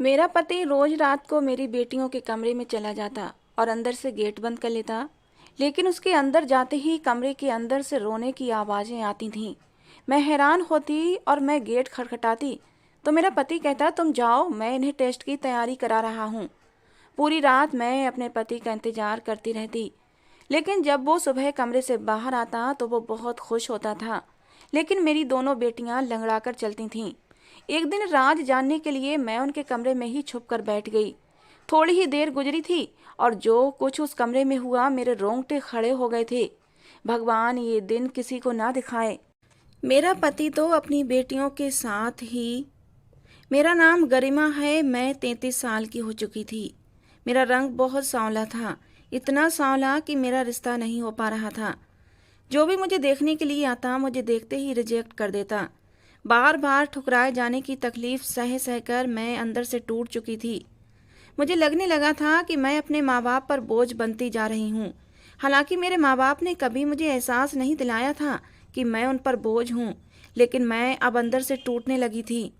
मेरा पति रोज रात को मेरी बेटियों के कमरे में चला जाता और अंदर से गेट बंद कर लेता। लेकिन उसके अंदर जाते ही कमरे के अंदर से रोने की आवाज़ें आती थीं। मैं हैरान होती और मैं गेट खटखटाती तो मेरा पति कहता, तुम जाओ, मैं इन्हें टेस्ट की तैयारी करा रहा हूँ। पूरी रात मैं अपने पति का इंतजार करती रहती। लेकिन जब वो सुबह कमरे से बाहर आता तो वो बहुत खुश होता था। लेकिन मेरी दोनों बेटियां लंगड़ाकर चलती थीं। एक दिन राज जानने के लिए मैं उनके कमरे में ही छुप कर बैठ गई। थोड़ी ही देर गुजरी थी और जो कुछ उस कमरे में हुआ, मेरे रोंगटे खड़े हो गए थे। भगवान ये दिन किसी को ना दिखाए। मेरा पति तो अपनी बेटियों के साथ ही। मेरा नाम गरिमा है। मैं 33 साल की हो चुकी थी। मेरा रंग बहुत सांवला था, इतना सांवला कि मेरा रिश्ता नहीं हो पा रहा था। जो भी मुझे देखने के लिए आता मुझे देखते ही रिजेक्ट कर देता। बार बार ठुकराए जाने की तकलीफ सह सहकर मैं अंदर से टूट चुकी थी। मुझे लगने लगा था कि मैं अपने माँ बाप पर बोझ बनती जा रही हूँ। हालांकि मेरे माँ बाप ने कभी मुझे एहसास नहीं दिलाया था कि मैं उन पर बोझ हूँ, लेकिन मैं अब अंदर से टूटने लगी थी।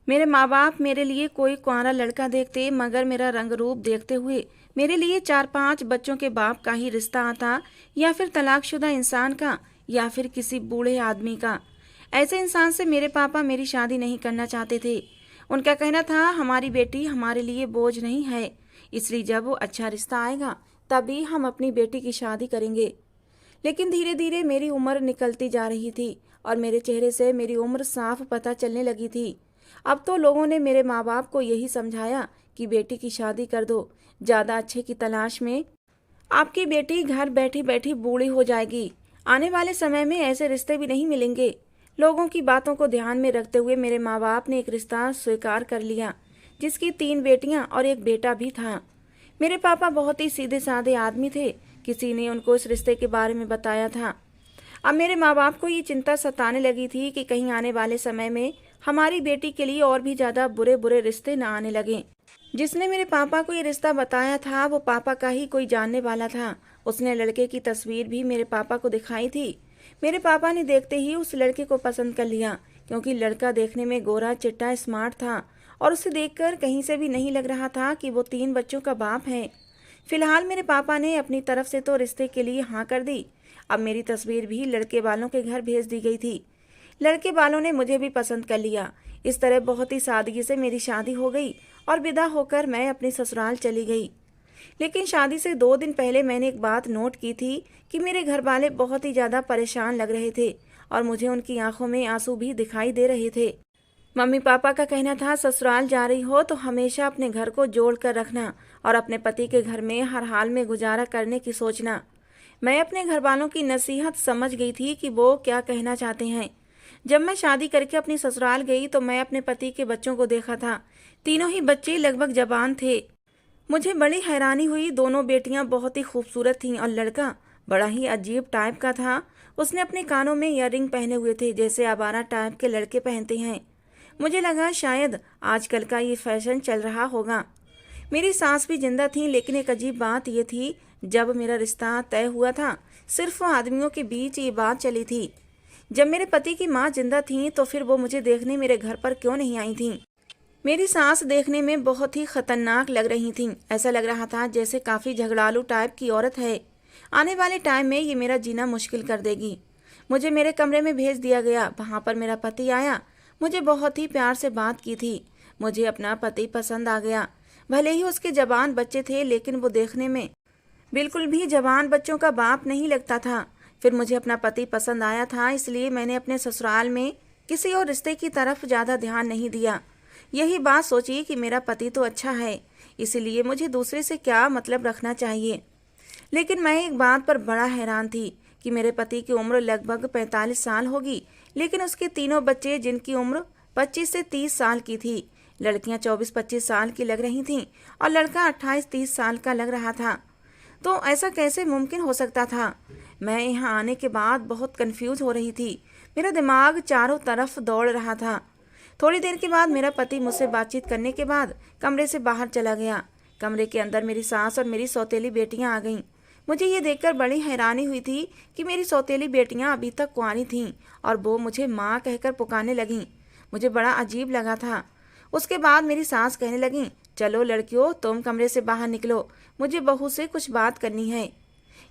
मेरे माँ बाप मेरे लिए कोई कुंवारा लड़का देखते, मगर मेरा रंग रूप देखते हुए मेरे लिए 4-5 बच्चों के बाप का ही रिश्ता आता, या फिर तलाकशुदा इंसान का, या फिर किसी बूढ़े आदमी का। ऐसे इंसान से मेरे पापा मेरी शादी नहीं करना चाहते थे। उनका कहना था, हमारी बेटी हमारे लिए बोझ नहीं है, इसलिए जब वो अच्छा रिश्ता आएगा तभी हम अपनी बेटी की शादी करेंगे। लेकिन धीरे धीरे मेरी उम्र निकलती जा रही थी और मेरे चेहरे से मेरी उम्र साफ पता चलने लगी थी। अब तो लोगों ने मेरे माँ बाप को यही समझाया कि बेटी की शादी कर दो, ज़्यादा अच्छे की तलाश में आपकी बेटी घर बैठी बैठी बूढ़ी हो जाएगी। आने वाले समय में ऐसे रिश्ते भी नहीं मिलेंगे। लोगों की बातों को ध्यान में रखते हुए मेरे माँ बाप ने एक रिश्ता स्वीकार कर लिया, जिसकी 3 बेटियां और एक बेटा भी था। मेरे पापा बहुत ही सीधे साधे आदमी थे। किसी ने उनको इस रिश्ते के बारे में बताया था। अब मेरे माँ बाप को ये चिंता सताने लगी थी कि कहीं आने वाले समय में हमारी बेटी के लिए और भी ज़्यादा बुरे बुरे रिश्ते न आने लगें। जिसने मेरे पापा को ये रिश्ता बताया था वो पापा का ही कोई जानने वाला था। उसने लड़के की तस्वीर भी मेरे पापा को दिखाई थी। मेरे पापा ने देखते ही उस लड़के को पसंद कर लिया, क्योंकि लड़का देखने में गोरा चिट्टा स्मार्ट था और उसे देखकर कहीं से भी नहीं लग रहा था कि वो 3 बच्चों का बाप है। फिलहाल मेरे पापा ने अपनी तरफ से तो रिश्ते के लिए हाँ कर दी। अब मेरी तस्वीर भी लड़के वालों के घर भेज दी गई थी। लड़के वालों ने मुझे भी पसंद कर लिया। इस तरह बहुत ही सादगी से मेरी शादी हो गई और विदा होकर मैं अपनी ससुराल चली गई। लेकिन शादी से 2 दिन पहले मैंने एक बात नोट की थी कि मेरे घर वाले बहुत ही ज़्यादा परेशान लग रहे थे और मुझे उनकी आंखों में आंसू भी दिखाई दे रहे थे। मम्मी पापा का कहना था, ससुराल जा रही हो तो हमेशा अपने घर को जोड़ कर रखना और अपने पति के घर में हर हाल में गुजारा करने की सोचना। मैं अपने घर वालों की नसीहत समझ गई थी कि वो क्या कहना चाहते हैं। जब मैं शादी करके अपनी ससुराल गई तो मैं अपने पति के बच्चों को देखा था। तीनों ही बच्चे लगभग जवान थे। मुझे बड़ी हैरानी हुई। दोनों बेटियां बहुत ही खूबसूरत थीं और लड़का बड़ा ही अजीब टाइप का था। उसने अपने कानों में ईयररिंग पहने हुए थे, जैसे आवारा टाइप के लड़के पहनते हैं। मुझे लगा शायद आजकल का ये फैशन चल रहा होगा। मेरी सास भी जिंदा थी, लेकिन एक अजीब बात यह थी, जब मेरा रिश्ता तय हुआ था सिर्फ आदमियों के बीच ये बात चली थी। जब मेरे पति की माँ जिंदा थी तो फिर वो मुझे देखने मेरे घर पर क्यों नहीं आई थी। मेरी सास देखने में बहुत ही खतरनाक लग रही थी। ऐसा लग रहा था जैसे काफ़ी झगड़ालू टाइप की औरत है। आने वाले टाइम में ये मेरा जीना मुश्किल कर देगी। मुझे मेरे कमरे में भेज दिया गया। वहाँ पर मेरा पति आया। मुझे बहुत ही प्यार से बात की थी। मुझे अपना पति पसंद आ गया। भले ही उसके जवान बच्चे थे, लेकिन वो देखने में बिल्कुल भी जवान बच्चों का बाप नहीं लगता था। फिर मुझे अपना पति पसंद आया था, इसलिए मैंने अपने ससुराल में किसी और रिश्ते की तरफ ज़्यादा ध्यान नहीं दिया। यही बात सोची कि मेरा पति तो अच्छा है, इसीलिए मुझे दूसरे से क्या मतलब रखना चाहिए। लेकिन मैं एक बात पर बड़ा हैरान थी कि मेरे पति की उम्र लगभग 45 साल होगी, लेकिन उसके तीनों बच्चे जिनकी उम्र 25 से 30 साल की थी। लड़कियां 24-25 साल की लग रही थीं और लड़का 28-30 साल का लग रहा था। तो ऐसा कैसे मुमकिन हो सकता था? मैं यहाँ आने के बाद बहुत कंफ्यूज हो रही थी। मेरा दिमाग चारों तरफ दौड़ रहा था। थोड़ी देर के बाद मेरा पति मुझसे बातचीत करने के बाद कमरे से बाहर चला गया। कमरे के अंदर मेरी सास और मेरी सौतेली बेटियां आ गईं। मुझे ये देखकर बड़ी हैरानी हुई थी कि मेरी सौतेली बेटियां अभी तक कुंवारी थीं और वो मुझे माँ कहकर पुकारने लगीं। मुझे बड़ा अजीब लगा था। उसके बाद मेरी सास कहने लगी, चलो लड़कियों तुम कमरे से बाहर निकलो, मुझे बहू से कुछ बात करनी है।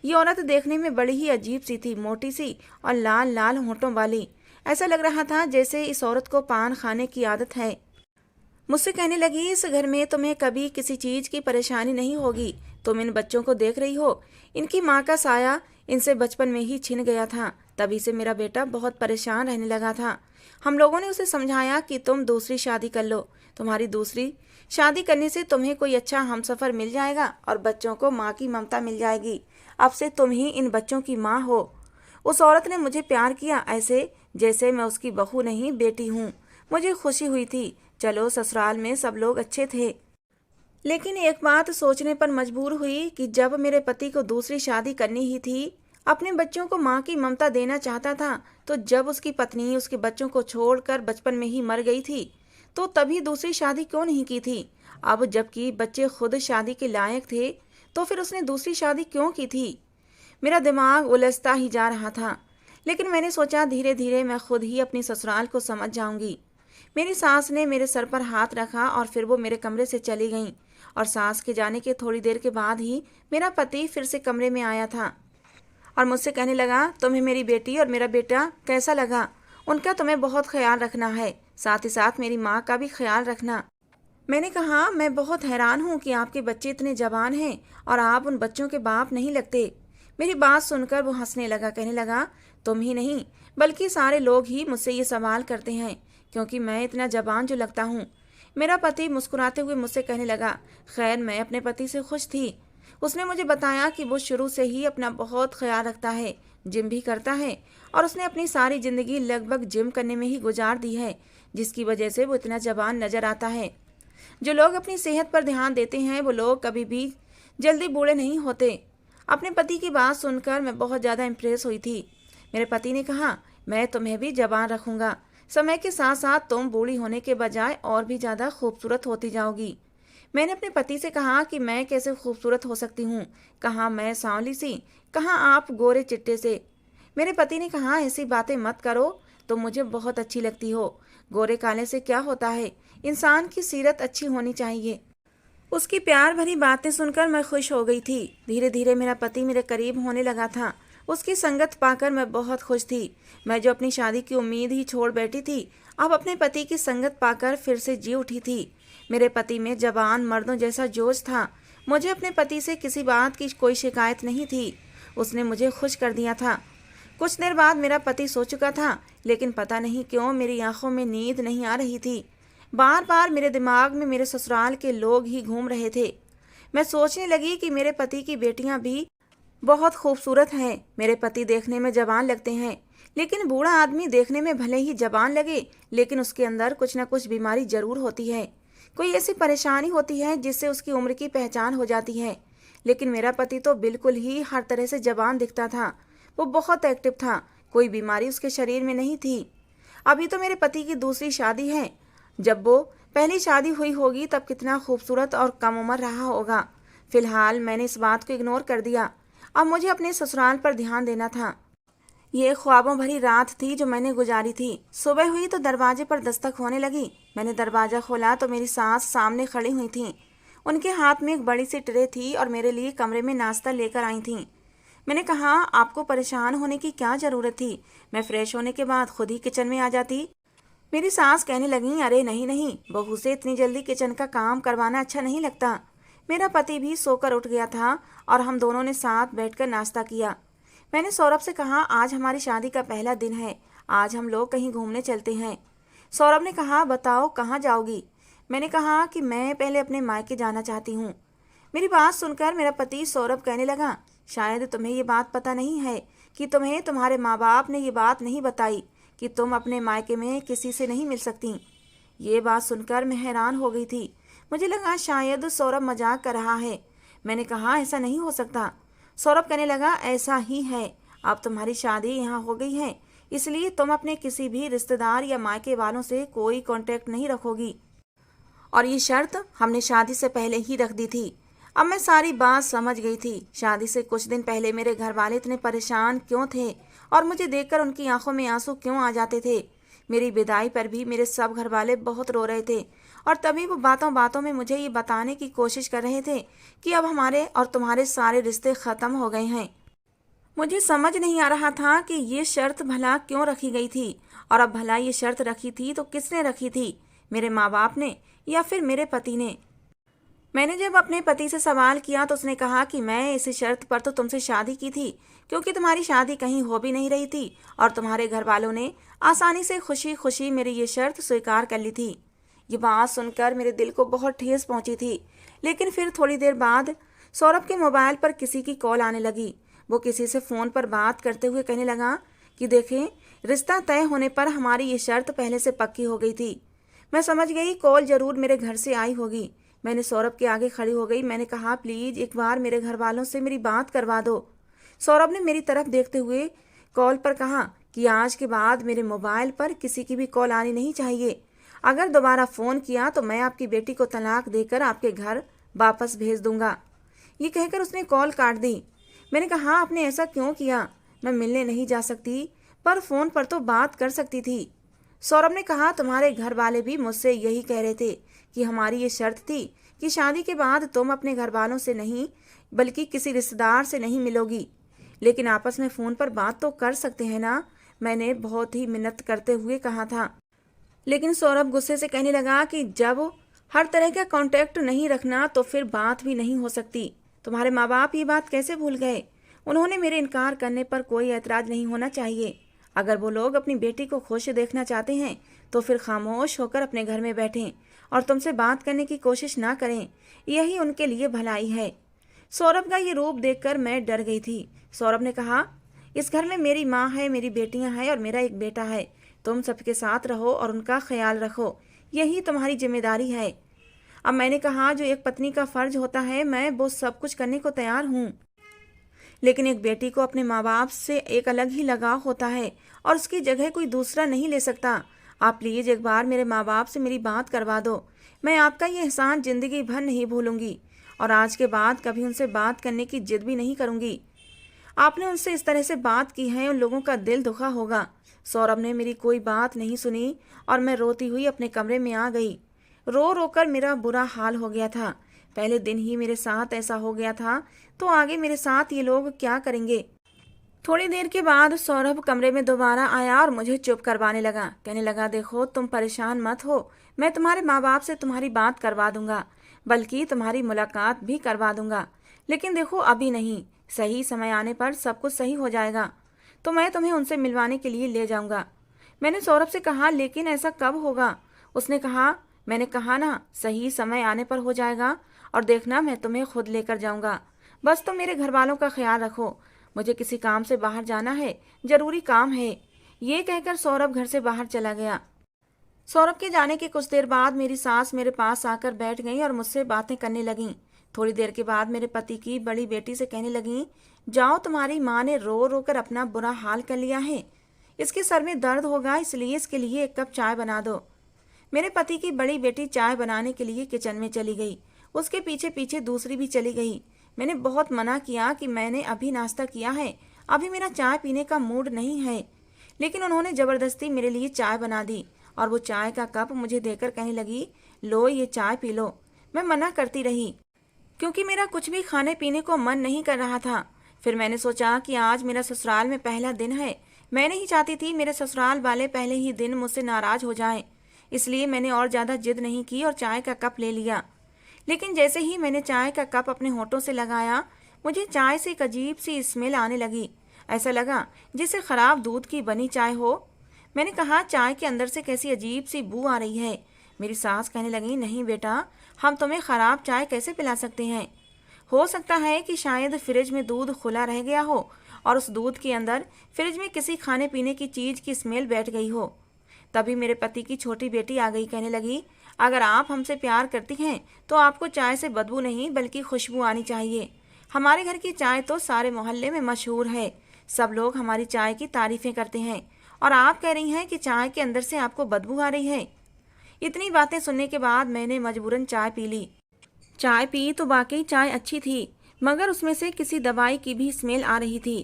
ये औरत देखने में बड़ी ही अजीब सी थी, मोटी सी और लाल लाल होंठों वाली। ऐसा लग रहा था जैसे इस औरत को पान खाने की आदत है। मुझसे कहने लगी, इस घर में तुम्हें कभी किसी चीज की परेशानी नहीं होगी। तुम इन बच्चों को देख रही हो, इनकी माँ का साया इनसे बचपन में ही छिन गया था। तभी से मेरा बेटा बहुत परेशान रहने लगा था। हम लोगों ने उसे समझाया कि तुम दूसरी शादी कर लो, तुम्हारी दूसरी शादी करने से तुम्हें कोई अच्छा हमसफर मिल जाएगा और बच्चों को माँ की ममता मिल जाएगी। अब से तुम ही इन बच्चों की माँ हो। उस औरत ने मुझे प्यार किया, ऐसे जैसे मैं उसकी बहू नहीं बेटी हूँ। मुझे खुशी हुई थी। चलो ससुराल में सब लोग अच्छे थे, लेकिन एक बात सोचने पर मजबूर हुई कि जब मेरे पति को दूसरी शादी करनी ही थी, अपने बच्चों को माँ की ममता देना चाहता था, तो जब उसकी पत्नी उसके बच्चों को छोड़कर बचपन में ही मर गई थी, तो तभी दूसरी शादी क्यों नहीं की थी। अब जबकि बच्चे खुद शादी के लायक थे, तो फिर उसने दूसरी शादी क्यों की थी। मेरा दिमाग उलझता ही जा रहा था, लेकिन मैंने सोचा धीरे धीरे मैं खुद ही अपनी ससुराल को समझ जाऊंगी। मेरी सास ने मेरे सर पर हाथ रखा और फिर वो मेरे कमरे से चली गईं। और सास के जाने के थोड़ी देर के बाद ही मेरा पति फिर से कमरे में आया था और मुझसे कहने लगा, तुम्हें मेरी बेटी और मेरा बेटा कैसा लगा? उनका तुम्हें बहुत ख्याल रखना है, साथ ही साथ मेरी माँ का भी ख्याल रखना। मैंने कहा, मैं बहुत हैरान हूँ कि आपके बच्चे इतने जवान हैं और आप उन बच्चों के बाप नहीं लगते। मेरी बात सुनकर वो हंसने लगा, कहने लगा, तुम ही नहीं बल्कि सारे लोग ही मुझसे ये सवाल करते हैं क्योंकि मैं इतना जवान जो लगता हूँ। मेरा पति मुस्कुराते हुए मुझसे कहने लगा, खैर मैं अपने पति से खुश थी। उसने मुझे बताया कि वो शुरू से ही अपना बहुत ख्याल रखता है, जिम भी करता है और उसने अपनी सारी जिंदगी लगभग जिम करने में ही गुजार दी है, जिसकी वजह से वो इतना जवान नजर आता है। जो लोग अपनी सेहत पर ध्यान देते हैं वो लोग कभी भी जल्दी बूढ़े नहीं होते। अपने पति की बात सुनकर मैं बहुत ज़्यादा इम्प्रेस हुई थी। मेरे पति ने कहा, मैं तुम्हें भी जवान रखूंगा, समय के साथ साथ तुम बूढ़ी होने के बजाय और भी ज़्यादा खूबसूरत होती जाओगी। मैंने अपने पति से कहा कि मैं कैसे खूबसूरत हो सकती हूँ, कहाँ मैं सांवली सी, कहाँ आप गोरे चिट्टे से। मेरे पति ने कहा, ऐसी बातें मत करो, तुम मुझे बहुत अच्छी लगती हो। गोरे काले से क्या होता है, इंसान की सीरत अच्छी होनी चाहिए। उसकी प्यार भरी बातें सुनकर मैं खुश हो गई थी। धीरे धीरे मेरा पति मेरे करीब होने लगा था। उसकी संगत पाकर मैं बहुत खुश थी। मैं जो अपनी शादी की उम्मीद ही छोड़ बैठी थी, अब अपने पति की संगत पाकर फिर से जी उठी थी। मेरे पति में जवान मर्दों जैसा जोश था। मुझे अपने पति से किसी बात की कोई शिकायत नहीं थी। उसने मुझे खुश कर दिया था। कुछ देर बाद मेरा पति सो चुका था, लेकिन पता नहीं क्यों मेरी आंखों में नींद नहीं आ रही थी। बार बार मेरे दिमाग में मेरे ससुराल के लोग ही घूम रहे थे। मैं सोचने लगी कि मेरे पति की बेटियां भी बहुत खूबसूरत हैं। मेरे पति देखने में जवान लगते हैं, लेकिन बूढ़ा आदमी देखने में भले ही जवान लगे, लेकिन उसके अंदर कुछ न कुछ बीमारी जरूर होती है। कोई ऐसी परेशानी होती है जिससे उसकी उम्र की पहचान हो जाती है। लेकिन मेरा पति तो बिल्कुल ही हर तरह से जवान दिखता था। वो बहुत एक्टिव था, कोई बीमारी उसके शरीर में नहीं थी। अभी तो मेरे पति की दूसरी शादी है। जब वो पहली शादी हुई होगी तब कितना खूबसूरत और कम उम्र रहा होगा। फिलहाल मैंने इस बात को इग्नोर कर दिया। अब मुझे अपने ससुराल पर ध्यान देना था। ये ख्वाबों भरी रात थी जो मैंने गुजारी थी। सुबह हुई तो दरवाजे पर दस्तक होने लगी। मैंने दरवाज़ा खोला तो मेरी सास सामने खड़ी हुई थीं। उनके हाथ में एक बड़ी सी ट्रे थी और मेरे लिए कमरे में नाश्ता लेकर आई थीं। मैंने कहा, आपको परेशान होने की क्या ज़रूरत थी, मैं फ्रेश होने के बाद खुद ही किचन में आ जाती। मेरी सास कहने लगी, अरे नहीं नहीं, बहू से इतनी जल्दी किचन का काम करवाना अच्छा नहीं लगता। मेरा पति भी सोकर उठ गया था और हम दोनों ने साथ बैठकर नाश्ता किया। मैंने सौरभ से कहा, आज हमारी शादी का पहला दिन है, आज हम लोग कहीं घूमने चलते हैं। सौरभ ने कहा, बताओ कहाँ जाओगी? मैंने कहा कि मैं पहले अपने मायके जाना चाहती हूँ। मेरी बात सुनकर मेरा पति सौरभ कहने लगा, शायद तुम्हें ये बात पता नहीं है कि तुम्हें तुम्हारे माँ बाप ने ये बात नहीं बताई कि तुम अपने मायके में किसी से नहीं मिल सकती। ये बात सुनकर मैं हैरान हो गई थी। मुझे लगा शायद सौरभ मजाक कर रहा है। मैंने कहा, ऐसा नहीं हो सकता। सौरभ कहने लगा, ऐसा ही है, अब तुम्हारी शादी यहाँ हो गई है, इसलिए तुम अपने किसी भी रिश्तेदार या मायके वालों से कोई कांटेक्ट नहीं रखोगी। और ये शर्त हमने शादी से पहले ही रख दी थी। अब मैं सारी बात समझ गई थी। शादी से कुछ दिन पहले मेरे घर वाले इतने परेशान क्यों थे और मुझे देखकर उनकी आंखों में आंसू क्यों आ जाते थे। मेरी विदाई पर भी मेरे सब घर वाले बहुत रो रहे थे और तभी वो बातों बातों में मुझे ये बताने की कोशिश कर रहे थे कि अब हमारे और तुम्हारे सारे रिश्ते खत्म हो गए हैं। मुझे समझ नहीं आ रहा था कि ये शर्त भला क्यों रखी गई थी, और अब भला ये शर्त रखी थी तो किसने रखी थी, मेरे माँ बाप ने या फिर मेरे पति ने। मैंने जब अपने पति से सवाल किया तो उसने कहा कि मैं इसी शर्त पर तो तुमसे शादी की थी क्योंकि तुम्हारी शादी कहीं हो भी नहीं रही थी और तुम्हारे घर वालों ने आसानी से खुशी खुशी मेरी ये शर्त स्वीकार कर ली थी। ये बात सुनकर मेरे दिल को बहुत ठेस पहुंची थी। लेकिन फिर थोड़ी देर बाद सौरभ के मोबाइल पर किसी की कॉल आने लगी। वो किसी से फ़ोन पर बात करते हुए कहने लगा कि देखें, रिश्ता तय होने पर हमारी ये शर्त पहले से पक्की हो गई थी। मैं समझ गई कॉल जरूर मेरे घर से आई होगी। मैंने सौरभ के आगे खड़ी हो गई। मैंने कहा, प्लीज़ एक बार मेरे घर वालों से मेरी बात करवा दो। सौरभ ने मेरी तरफ देखते हुए कॉल पर कहा कि आज के बाद मेरे मोबाइल पर किसी की भी कॉल आनी नहीं चाहिए। अगर दोबारा फ़ोन किया तो मैं आपकी बेटी को तलाक देकर आपके घर वापस भेज दूंगा। ये कहकर उसने कॉल काट दी। मैंने कहा, आपने ऐसा क्यों किया? मैं मिलने नहीं जा सकती पर फ़ोन पर तो बात कर सकती थी। सौरभ ने कहा, तुम्हारे घर वाले भी मुझसे यही कह रहे थे कि हमारी ये शर्त थी कि शादी के बाद तुम अपने घर वालों से नहीं बल्कि किसी रिश्तेदार से नहीं मिलोगी, लेकिन आपस में फ़ोन पर बात तो कर सकते हैं ना। मैंने बहुत ही मिन्नत करते हुए कहा था। लेकिन सौरभ गुस्से से कहने लगा कि जब हर तरह का कांटेक्ट नहीं रखना तो फिर बात भी नहीं हो सकती। तुम्हारे माँ बाप ये बात कैसे भूल गए? उन्होंने मेरे इनकार करने पर कोई ऐतराज़ नहीं होना चाहिए। अगर वो लोग अपनी बेटी को खुश देखना चाहते हैं तो फिर खामोश होकर अपने घर में बैठें और तुमसे बात करने की कोशिश ना करें। यही उनके लिए भलाई है। सौरभ का ये रूप देखकर मैं डर गई थी। सौरभ ने कहा, इस घर में मेरी माँ है, मेरी बेटियाँ हैं और मेरा एक बेटा है। तुम सबके साथ रहो और उनका ख्याल रखो, यही तुम्हारी जिम्मेदारी है। अब मैंने कहा, जो एक पत्नी का फर्ज होता है मैं वो सब कुछ करने को तैयार हूँ, लेकिन एक बेटी को अपने माँ बाप से एक अलग ही लगाव होता है और उसकी जगह कोई दूसरा नहीं ले सकता। आप प्लीज़ एक बार मेरे माँ बाप से मेरी बात करवा दो। मैं आपका ये एहसान ज़िंदगी भर नहीं भूलूंगी और आज के बाद कभी उनसे बात करने की जिद भी नहीं करूंगी। आपने उनसे इस तरह से बात की है, उन लोगों का दिल दुखा होगा। सौरभ ने मेरी कोई बात नहीं सुनी और मैं रोती हुई अपने कमरे में आ गई। रो रो कर मेरा बुरा हाल हो गया था। पहले दिन ही मेरे साथ ऐसा हो गया था तो आगे मेरे साथ ये लोग क्या करेंगे। थोड़ी देर के बाद सौरभ कमरे में दोबारा आया और मुझे चुप करवाने लगा। कहने लगा, देखो तुम परेशान मत हो, मैं तुम्हारे माँ बाप से तुम्हारी बात करवा दूंगा, बल्कि तुम्हारी मुलाकात भी करवा दूंगा। लेकिन देखो अभी नहीं, सही समय आने पर सब कुछ सही हो जाएगा तो मैं तुम्हें उनसे मिलवाने के लिए ले जाऊंगा। मैंने सौरभ से कहा, लेकिन ऐसा कब होगा? उसने कहा, मैंने कहा ना, सही समय आने पर हो जाएगा और देखना मैं तुम्हें खुद लेकर जाऊंगा। बस तुम मेरे घर वालों का ख्याल रखो। मुझे किसी काम से बाहर जाना है, जरूरी काम है। ये कहकर सौरभ घर से बाहर चला गया। सौरभ के जाने के कुछ देर बाद मेरी सास मेरे पास आकर बैठ गई और मुझसे बातें करने लगीं। थोड़ी देर के बाद मेरे पति की बड़ी बेटी से कहने लगीं, जाओ तुम्हारी माँ ने रो रो कर अपना बुरा हाल कर लिया है, इसके सर में दर्द होगा, इसलिए इसके लिए एक कप चाय बना दो। मेरे पति की बड़ी बेटी चाय बनाने के लिए किचन में चली गई। उसके पीछे पीछे दूसरी भी चली गई। मैंने बहुत मना किया कि मैंने अभी नाश्ता किया है, अभी मेरा चाय पीने का मूड नहीं है, लेकिन उन्होंने ज़बरदस्ती मेरे लिए चाय बना दी और वो चाय का कप मुझे देकर कहने लगी, लो ये चाय पी लो। मैं मना करती रही क्योंकि मेरा कुछ भी खाने पीने को मन नहीं कर रहा था। फिर मैंने सोचा कि आज मेरा ससुराल में पहला दिन है। मैं नहीं चाहती थी मेरे ससुराल वाले पहले ही दिन मुझसे नाराज़ हो जाएं, इसलिए मैंने और ज़्यादा जिद नहीं की और चाय का कप ले लिया। लेकिन जैसे ही मैंने चाय का कप अपने होठों से लगाया, मुझे चाय से एक अजीब सी स्मेल आने लगी। ऐसा लगा जैसे ख़राब दूध की बनी चाय हो। मैंने कहा, चाय के अंदर से कैसी अजीब सी बू आ रही है। मेरी सास कहने लगी, नहीं बेटा, हम तुम्हें ख़राब चाय कैसे पिला सकते हैं? हो सकता है कि शायद फ्रिज में दूध खुला रह गया हो और उस दूध के अंदर फ्रिज में किसी खाने पीने की चीज़ की स्मेल बैठ गई हो। तभी मेरे पति की छोटी बेटी आ गई। कहने लगी, अगर आप हमसे प्यार करती हैं तो आपको चाय से बदबू नहीं बल्कि खुशबू आनी चाहिए। हमारे घर की चाय तो सारे मोहल्ले में मशहूर है, सब लोग हमारी चाय की तारीफ़ें करते हैं और आप कह रही हैं कि चाय के अंदर से आपको बदबू आ रही है। इतनी बातें सुनने के बाद मैंने मजबूरन चाय पी ली। चाय पी तो वाकई चाय अच्छी थी, मगर उसमें से किसी दवाई की भी स्मेल आ रही थी।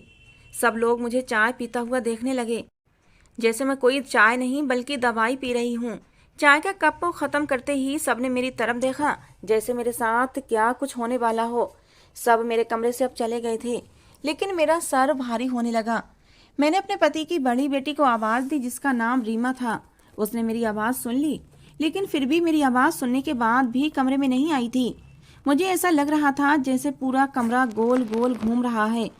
सब लोग मुझे चाय पीता हुआ देखने लगे। जैसे मैं कोई चाय नहीं बल्कि दवाई पी रही हूँ। चाय का कप को ख़त्म करते ही सबने मेरी तरफ देखा, जैसे मेरे साथ क्या कुछ होने वाला हो। सब मेरे कमरे से अब चले गए थे, लेकिन मेरा सर भारी होने लगा। मैंने अपने पति की बड़ी बेटी को आवाज़ दी, जिसका नाम रीमा था। उसने मेरी आवाज़ सुन ली, लेकिन फिर भी मेरी आवाज़ सुनने के बाद भी कमरे में नहीं आई थी। मुझे ऐसा लग रहा था जैसे पूरा कमरा गोल गोल घूम रहा है।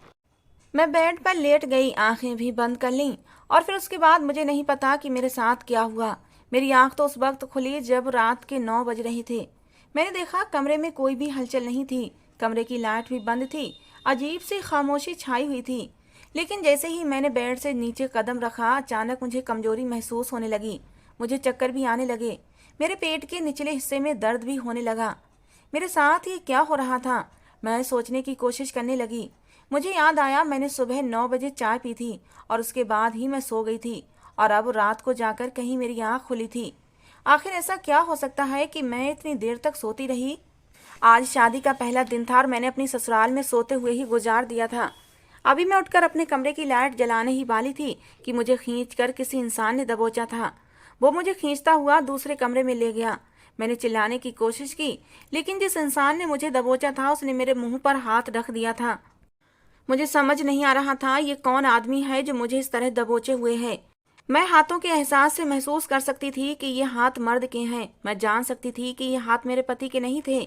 मैं बेड पर लेट गई, आंखें भी बंद कर लीं, और फिर उसके बाद मुझे नहीं पता कि मेरे साथ क्या हुआ। मेरी आंख तो उस वक्त खुली जब रात के 9 बज रहे थे। मैंने देखा कमरे में कोई भी हलचल नहीं थी, कमरे की लाइट भी बंद थी, अजीब सी खामोशी छाई हुई थी। लेकिन जैसे ही मैंने बेड से नीचे कदम रखा, अचानक मुझे कमजोरी महसूस होने लगी। मुझे चक्कर भी आने लगे। मेरे पेट के निचले हिस्से में दर्द भी होने लगा। मेरे साथ ये क्या हो रहा था? मैं सोचने की कोशिश करने लगी। मुझे याद आया मैंने सुबह 9 बजे चाय पी थी और उसके बाद ही मैं सो गई थी, और अब रात को जाकर कहीं मेरी आंख खुली थी। आखिर ऐसा क्या हो सकता है कि मैं इतनी देर तक सोती रही? आज शादी का पहला दिन था और मैंने अपनी ससुराल में सोते हुए ही गुजार दिया था। अभी मैं उठकर अपने कमरे की लाइट जलाने ही वाली थी कि मुझे खींचकर किसी इंसान ने दबोचा था। वो मुझे खींचता हुआ दूसरे कमरे में ले गया। मैंने चिल्लाने की कोशिश की, लेकिन जिस इंसान ने मुझे दबोचा था उसने मेरे मुंह पर हाथ रख दिया था। मुझे समझ नहीं आ रहा था ये कौन आदमी है जो मुझे इस तरह दबोचे हुए है। मैं हाथों के एहसास से महसूस कर सकती थी कि ये हाथ मर्द के हैं। मैं जान सकती थी कि ये हाथ मेरे पति के नहीं थे।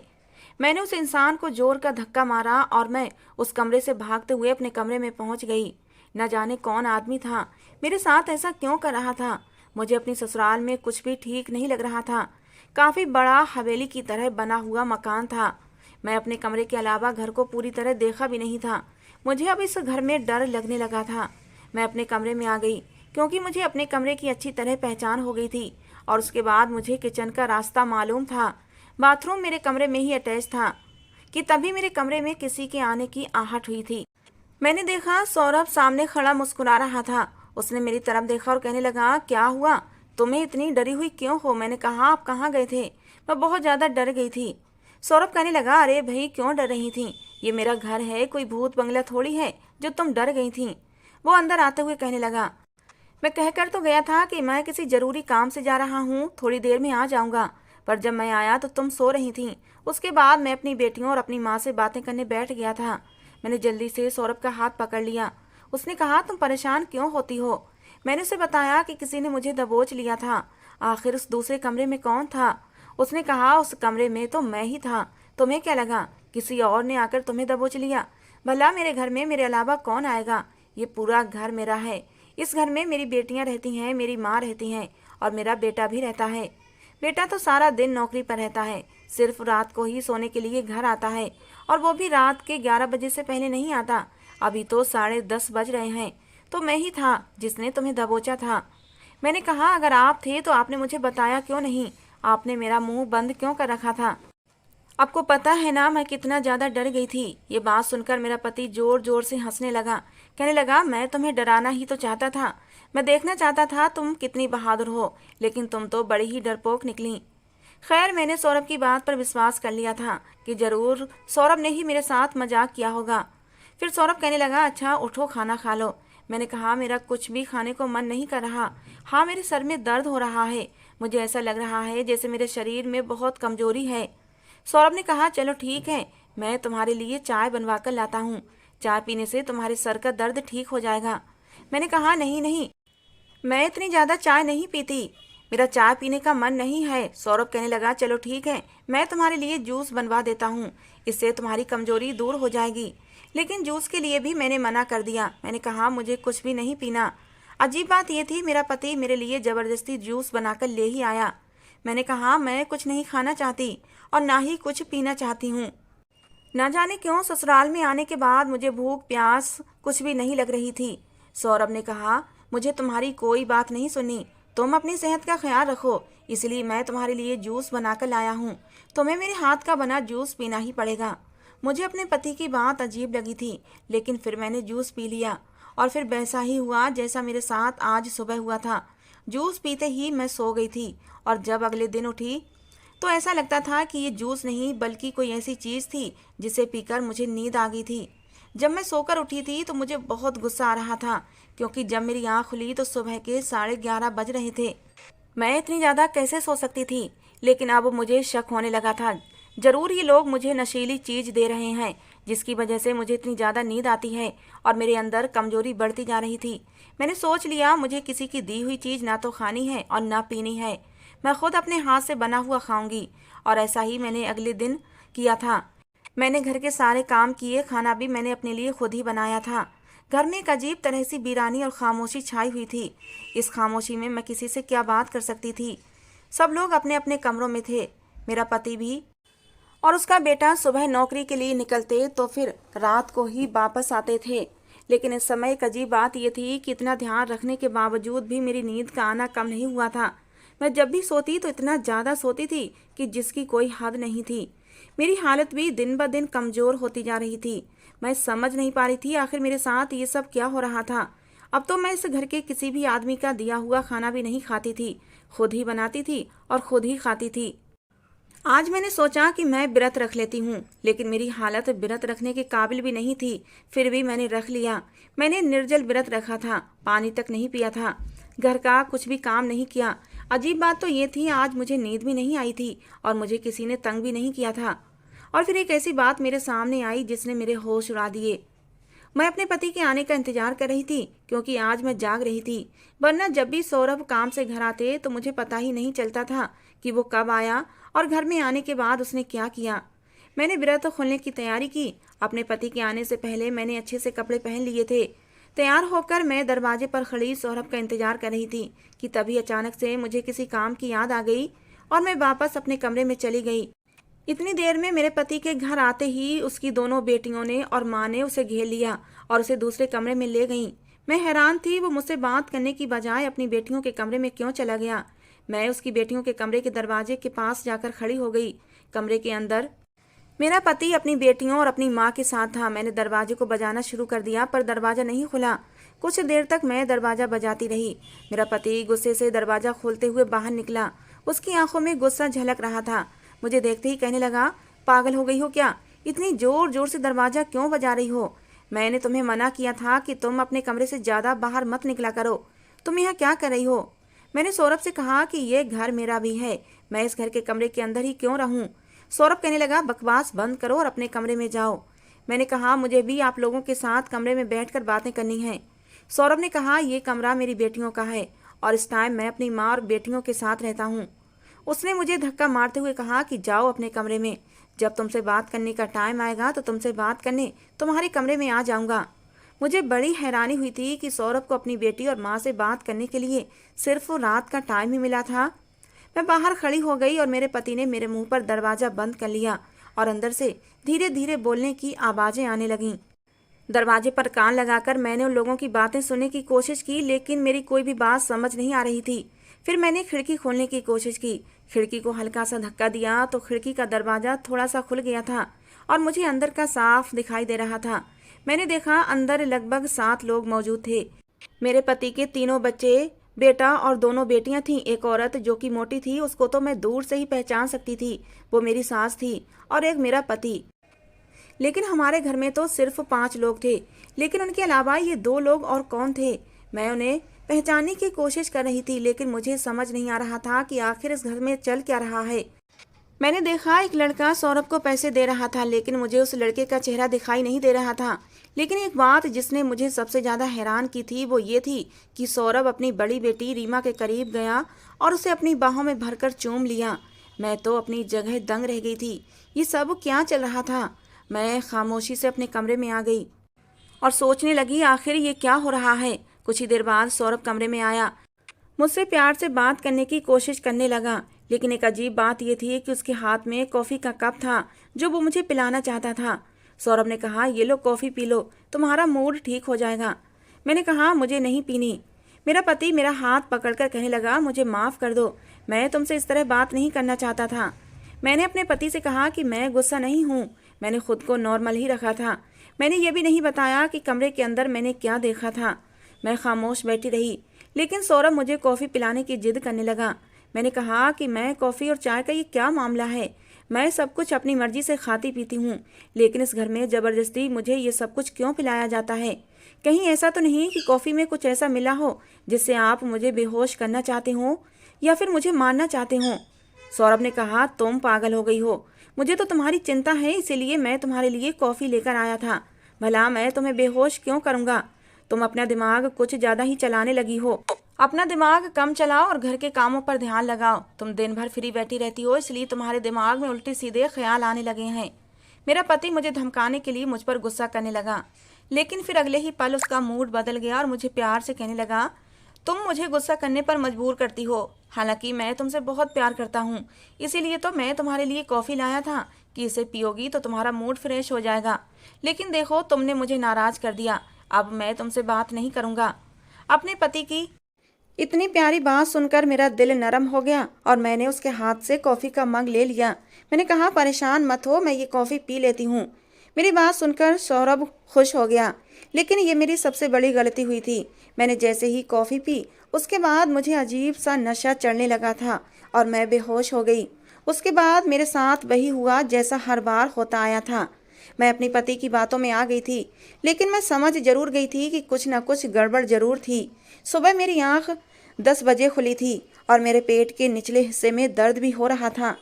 मैंने उस इंसान को जोर का धक्का मारा और मैं उस कमरे से भागते हुए अपने कमरे में पहुंच गई। न जाने कौन आदमी था, मेरे साथ ऐसा क्यों कर रहा था। मुझे अपनी ससुराल में कुछ भी ठीक नहीं लग रहा था। काफी बड़ा हवेली की तरह बना हुआ मकान था। मैं अपने कमरे के अलावा घर को पूरी तरह देखा भी नहीं था। मुझे अब इस घर में डर लगने लगा था। मैं अपने कमरे में आ गई, क्योंकि मुझे अपने कमरे की अच्छी तरह पहचान हो गई थी, और उसके बाद मुझे किचन का रास्ता मालूम था। बाथरूम मेरे कमरे में ही अटैच था कि तभी मेरे कमरे में किसी के आने की आहट हुई थी। मैंने देखा सौरभ सामने खड़ा मुस्कुरा रहा था। उसने मेरी तरफ देखा और कहने लगा, क्या हुआ, तुम्हें इतनी डरी हुई क्यों हो? मैंने कहा, आप कहाँ गए थे? मैं बहुत ज़्यादा डर गई थी। सौरभ कहने लगा, अरे भाई क्यों डर रही थी? ये मेरा घर है, कोई भूत बंगला थोड़ी है जो तुम डर गई थी। वो अंदर आते हुए कहने लगा, मैं कहकर तो गया था कि मैं किसी जरूरी काम से जा रहा हूँ, थोड़ी देर में आ जाऊंगा, पर जब मैं आया तो तुम सो रही थी। उसके बाद मैं अपनी बेटियों और अपनी माँ से बातें करने बैठ गया था। मैंने जल्दी से सौरभ का हाथ पकड़ लिया। उसने कहा, तुम परेशान क्यों होती हो? मैंने उसे बताया कि किसी ने मुझे दबोच लिया था। आखिर उस दूसरे कमरे में कौन था? उसने कहा, उस कमरे में तो मैं ही था। तुम्हें क्या लगा किसी और ने आकर तुम्हें दबोच लिया? भला मेरे घर में मेरे अलावा कौन आएगा? ये पूरा घर मेरा है। इस घर में मेरी बेटियां रहती हैं, मेरी माँ रहती हैं, और मेरा बेटा भी रहता है। बेटा तो सारा दिन नौकरी पर रहता है, सिर्फ रात को ही सोने के लिए घर आता है, और वो भी रात के 11 बजे से पहले नहीं आता। अभी तो 10:30 बज रहे हैं। तो मैं ही था जिसने तुम्हें दबोचा था। मैंने कहा, अगर आप थे तो आपने मुझे बताया क्यों नहीं? आपने मेरा मुंह बंद क्यों कर रखा था? आपको पता है ना मैं कितना ज्यादा डर गई थी। ये बात सुनकर मेरा पति जोर जोर से हंसने लगा। कहने लगा, मैं तुम्हें डराना ही तो चाहता था। मैं देखना चाहता था तुम कितनी बहादुर हो, लेकिन तुम तो बड़ी ही डरपोक निकली। खैर, मैंने सौरभ की बात पर विश्वास कर लिया था कि जरूर सौरभ ने ही मेरे साथ मजाक किया होगा। फिर सौरभ कहने लगा, अच्छा उठो, खाना खा लो। मैंने कहा, मेरा कुछ भी खाने को मन नहीं कर रहा। हाँ, मेरे सर में दर्द हो रहा है। मुझे ऐसा लग रहा है जैसे मेरे शरीर में बहुत कमजोरी है। सौरभ ने कहा, चलो ठीक है, मैं तुम्हारे लिए चाय बनवा कर लाता हूँ। चाय पीने से तुम्हारे सर का दर्द ठीक हो जाएगा। मैंने कहा, नहीं नहीं, मैं इतनी ज़्यादा चाय नहीं पीती, मेरा चाय पीने का मन नहीं है। सौरभ कहने लगा, चलो ठीक है, मैं तुम्हारे लिए जूस बनवा देता हूँ, इससे तुम्हारी कमजोरी दूर हो जाएगी। लेकिन जूस के लिए भी मैंने मना कर दिया। मैंने कहा, मुझे कुछ भी नहीं पीना। अजीब बात यह थी, मेरा पति मेरे लिए ज़बरदस्ती जूस बनाकर ले ही आया। मैंने कहा, मैं कुछ नहीं खाना चाहती और ना ही कुछ पीना चाहती हूँ। ना जाने क्यों ससुराल में आने के बाद मुझे भूख प्यास कुछ भी नहीं लग रही थी। सौरभ ने कहा, मुझे तुम्हारी कोई बात नहीं सुनी, तुम अपनी सेहत का ख्याल रखो, इसलिए मैं तुम्हारे लिए जूस बनाकर लाया हूँ। तुम्हें मेरे हाथ का बना जूस पीना ही पड़ेगा। मुझे अपने पति की बात अजीब लगी थी, लेकिन फिर मैंने जूस पी लिया, और फिर वैसा ही हुआ जैसा मेरे साथ आज सुबह हुआ था। जूस पीते ही मैं सो गई थी, और जब अगले दिन उठी तो ऐसा लगता था कि ये जूस नहीं बल्कि कोई ऐसी चीज़ थी जिसे पीकर मुझे नींद आ गई थी। जब मैं सोकर उठी थी तो मुझे बहुत गुस्सा आ रहा था, क्योंकि जब मेरी आँख खुली तो सुबह के 11:30 बज रहे थे। मैं इतनी ज़्यादा कैसे सो सकती थी? लेकिन अब मुझे शक होने लगा था। ज़रूर ये लोग मुझे नशीली चीज़ दे रहे हैं, जिसकी वजह से मुझे इतनी ज़्यादा नींद आती है और मेरे अंदर कमज़ोरी बढ़ती जा रही थी। मैंने सोच लिया मुझे किसी की दी हुई चीज़ ना तो खानी है और ना पीनी है। मैं खुद अपने हाथ से बना हुआ खाऊंगी। और ऐसा ही मैंने अगले दिन किया था। मैंने घर के सारे काम किए, खाना भी मैंने अपने लिए खुद ही बनाया था। घर में एक अजीब तरह से वीरानी और खामोशी छाई हुई थी। इस खामोशी में मैं किसी से क्या बात कर सकती थी? सब लोग अपने अपने कमरों में थे, मेरा पति भी। और उसका बेटा सुबह नौकरी के लिए निकलते तो फिर रात को ही वापस आते थे। लेकिन इस समय एक अजीब बात यह थी कि इतना ध्यान रखने के बावजूद भी मेरी नींद का आना कम नहीं हुआ था। मैं जब भी सोती तो इतना ज़्यादा सोती थी कि जिसकी कोई हद नहीं थी। मेरी हालत भी दिन ब दिन कमज़ोर होती जा रही थी। मैं समझ नहीं पा रही थी आखिर मेरे साथ ये सब क्या हो रहा था। अब तो मैं इस घर के किसी भी आदमी का दिया हुआ खाना भी नहीं खाती थी, खुद ही बनाती थी और खुद ही खाती थी। आज मैंने सोचा कि मैं व्रत रख लेती हूँ, लेकिन मेरी हालत व्रत रखने के काबिल भी नहीं थी। फिर भी मैंने रख लिया। मैंने निर्जल व्रत रखा था, पानी तक नहीं पिया था, घर का कुछ भी काम नहीं किया। अजीब बात तो ये थी, आज मुझे नींद भी नहीं आई थी और मुझे किसी ने तंग भी नहीं किया था। और फिर एक ऐसी बात मेरे सामने आई जिसने मेरे होश उड़ा दिए। मैं अपने पति के आने का इंतजार कर रही थी, क्योंकि आज मैं जाग रही थी। वरना जब भी सौरभ काम से घर आते तो मुझे पता ही नहीं चलता था कि वो कब आया और घर में आने के बाद उसने क्या किया। मैंने व्रत खोलने की तैयारी की। अपने पति के आने से पहले मैंने अच्छे से कपड़े पहन लिए थे। तैयार होकर मैं दरवाजे पर खड़ी सौरभ का इंतजार कर रही थी कि तभी अचानक से मुझे किसी काम की याद आ गई और मैं वापस अपने कमरे में चली गई। इतनी देर में मेरे पति के घर आते ही उसकी दोनों बेटियों ने और माँ ने उसे घेर लिया और उसे दूसरे कमरे में ले गईं। मैं हैरान थी, वो मुझसे बात करने की बजाय अपनी बेटियों के कमरे में क्यों चला गया। मैं उसकी बेटियों के कमरे के दरवाजे के पास जाकर खड़ी हो गई। कमरे के अंदर मेरा पति अपनी बेटियों और अपनी माँ के साथ था। मैंने दरवाजे को बजाना शुरू कर दिया, पर दरवाज़ा नहीं खुला। कुछ देर तक मैं दरवाज़ा बजाती रही। मेरा पति गुस्से से दरवाज़ा खोलते हुए बाहर निकला। उसकी आंखों में गुस्सा झलक रहा था। मुझे देखते ही कहने लगा, पागल हो गई हो क्या? इतनी जोर जोर से दरवाज़ा क्यों बजा रही हो? मैंने तुम्हें मना किया था कि तुम अपने कमरे से ज़्यादा बाहर मत निकला करो। तुम यहाँ क्या कर रही हो? मैंने सौरभ से कहा कि ये घर मेरा भी है, मैं इस घर के कमरे के अंदर ही क्यों रहूं? सौरभ कहने लगा, बकवास बंद करो और अपने कमरे में जाओ। मैंने कहा, मुझे भी आप लोगों के साथ कमरे में बैठकर बातें करनी हैं। सौरभ ने कहा, ये कमरा मेरी बेटियों का है और इस टाइम मैं अपनी माँ और बेटियों के साथ रहता हूँ। उसने मुझे धक्का मारते हुए कहा कि जाओ अपने कमरे में, जब तुमसे बात करने का टाइम आएगा तो तुमसे बात करने तुम्हारे कमरे में आ जाऊंगा। मुझे बड़ी हैरानी हुई थी कि सौरभ को अपनी बेटी और माँ से बात करने के लिए सिर्फ रात का टाइम ही मिला था। मैं बाहर खड़ी हो गई और मेरे पति ने मेरे मुंह पर दरवाज़ा बंद कर लिया और अंदर से धीरे धीरे बोलने की आवाज़ें आने लगीं। दरवाजे पर कान लगाकर मैंने उन लोगों की बातें सुनने की कोशिश की, लेकिन मेरी कोई भी बात समझ नहीं आ रही थी। फिर मैंने खिड़की खोलने की कोशिश की। खिड़की को हल्का सा धक्का दिया तो खिड़की का दरवाज़ा थोड़ा सा खुल गया था और मुझे अंदर का साफ दिखाई दे रहा था। मैंने देखा अंदर लगभग 7 लोग मौजूद थे। मेरे पति के 3 बच्चे, बेटा और 2 बेटियां थीं। एक औरत जो कि मोटी थी, उसको तो मैं दूर से ही पहचान सकती थी, वो मेरी सास थी, और एक मेरा पति। लेकिन हमारे घर में तो सिर्फ 5 लोग थे, लेकिन उनके अलावा ये 2 लोग और कौन थे? मैं उन्हें पहचानने की कोशिश कर रही थी, लेकिन मुझे समझ नहीं आ रहा था कि आखिर इस घर में चल क्या रहा है। मैंने देखा एक लड़का सौरभ को पैसे दे रहा था, लेकिन मुझे उस लड़के का चेहरा दिखाई नहीं दे रहा था। लेकिन एक बात जिसने मुझे सबसे ज़्यादा हैरान की थी वो ये थी कि सौरभ अपनी बड़ी बेटी रीमा के करीब गया और उसे अपनी बाहों में भरकर चूम लिया। मैं तो अपनी जगह दंग रह गई थी। ये सब क्या चल रहा था? मैं खामोशी से अपने कमरे में आ गई और सोचने लगी, आखिर ये क्या हो रहा है। कुछ ही देर बाद सौरभ कमरे में आया, मुझसे प्यार से बात करने की कोशिश करने लगा। लेकिन एक अजीब बात यह थी कि उसके हाथ में कॉफ़ी का कप था जो वो मुझे पिलाना चाहता था। सौरभ ने कहा, ये लो कॉफ़ी पी लो, तुम्हारा मूड ठीक हो जाएगा। मैंने कहा, मुझे नहीं पीनी। मेरा पति मेरा हाथ पकड़कर कहने लगा, मुझे माफ़ कर दो, मैं तुमसे इस तरह बात नहीं करना चाहता था। मैंने अपने पति से कहा कि मैं गुस्सा नहीं हूँ, मैंने खुद को नॉर्मल ही रखा था। मैंने ये भी नहीं बताया कि कमरे के अंदर मैंने क्या देखा था। मैं खामोश बैठी रही, लेकिन सौरभ मुझे कॉफ़ी पिलाने की जिद करने लगा। मैंने कहा कि मैं कॉफ़ी और चाय का ये क्या मामला है? मैं सब कुछ अपनी मर्जी से खाती पीती हूँ, लेकिन इस घर में ज़बरदस्ती मुझे ये सब कुछ क्यों पिलाया जाता है? कहीं ऐसा तो नहीं कि कॉफ़ी में कुछ ऐसा मिला हो जिससे आप मुझे बेहोश करना चाहते हो या फिर मुझे मारना चाहते हो? सौरभ ने कहा, तुम पागल हो गई हो। मुझे तो तुम्हारी चिंता है, इसीलिए मैं तुम्हारे लिए कॉफ़ी लेकर आया था। भला मैं तुम्हें बेहोश क्यों करूँगा? तुम अपना दिमाग कुछ ज़्यादा ही चलाने लगी हो। अपना दिमाग कम चलाओ और घर के कामों पर ध्यान लगाओ। तुम दिन भर फ्री बैठी रहती हो, इसलिए तुम्हारे दिमाग में उल्टे सीधे ख्याल आने लगे हैं। मेरा पति मुझे धमकाने के लिए मुझ पर गुस्सा करने लगा, लेकिन फिर अगले ही पल उसका मूड बदल गया और मुझे प्यार से कहने लगा, तुम मुझे गुस्सा करने पर मजबूर करती हो। हालांकि मैं तुमसे बहुत प्यार करता हूँ, इसीलिए तो मैं तुम्हारे लिए कॉफ़ी लाया था कि इसे पियोगी तो तुम्हारा मूड फ्रेश हो जाएगा। लेकिन देखो, तुमने मुझे नाराज़ कर दिया। अब मैं तुमसे बात नहीं करूँगा। अपने पति की इतनी प्यारी बात सुनकर मेरा दिल नरम हो गया और मैंने उसके हाथ से कॉफ़ी का मग ले लिया। मैंने कहा, परेशान मत हो, मैं ये कॉफ़ी पी लेती हूँ। मेरी बात सुनकर सौरभ खुश हो गया, लेकिन ये मेरी सबसे बड़ी गलती हुई थी। मैंने जैसे ही कॉफ़ी पी, उसके बाद मुझे अजीब सा नशा चढ़ने लगा था और मैं बेहोश हो गई। उसके बाद मेरे साथ वही हुआ जैसा हर बार होता आया था। मैं अपने पति की बातों में आ गई थी, लेकिन मैं समझ जरूर गई थी कि कुछ न कुछ गड़बड़ जरूर थी। सुबह मेरी आंख 10 बजे खुली थी और मेरे पेट के निचले हिस्से में दर्द भी हो रहा था।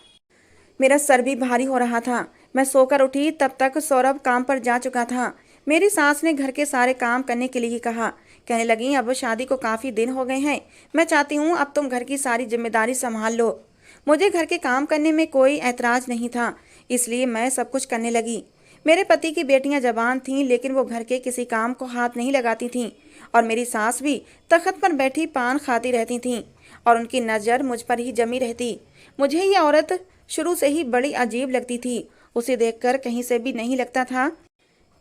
मेरा सर भी भारी हो रहा था। मैं सोकर उठी तब तक सौरभ काम पर जा चुका था। मेरी सास ने घर के सारे काम करने के लिए कहा। कहने लगी, अब शादी को काफ़ी दिन हो गए हैं, मैं चाहती हूँ अब तुम घर की सारी जिम्मेदारी संभाल लो। मुझे घर के काम करने में कोई ऐतराज़ नहीं था, इसलिए मैं सब कुछ करने लगी। मेरे पति की बेटियां जवान थीं, लेकिन वो घर के किसी काम को हाथ नहीं लगाती थीं और मेरी सास भी तख्त पर बैठी पान खाती रहती थीं और उनकी नज़र मुझ पर ही जमी रहती। मुझे ये औरत शुरू से ही बड़ी अजीब लगती थी। उसे देखकर कहीं से भी नहीं लगता था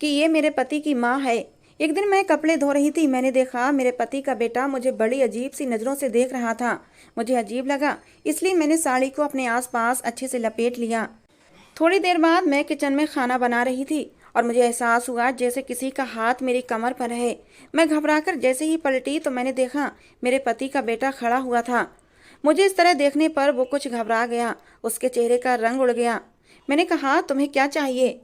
कि ये मेरे पति की माँ है। एक दिन मैं कपड़े धो रही थी, मैंने देखा मेरे पति का बेटा मुझे बड़ी अजीब सी नज़रों से देख रहा था। मुझे अजीब लगा, इसलिए मैंने साड़ी को अपने आसपास अच्छे से लपेट लिया। थोड़ी देर बाद मैं किचन में खाना बना रही थी और मुझे एहसास हुआ जैसे किसी का हाथ मेरी कमर पर है। मैं घबराकर जैसे ही पलटी तो मैंने देखा मेरे पति का बेटा खड़ा हुआ था। मुझे इस तरह देखने पर वो कुछ घबरा गया, उसके चेहरे का रंग उड़ गया। मैंने कहा, तुम्हें क्या चाहिए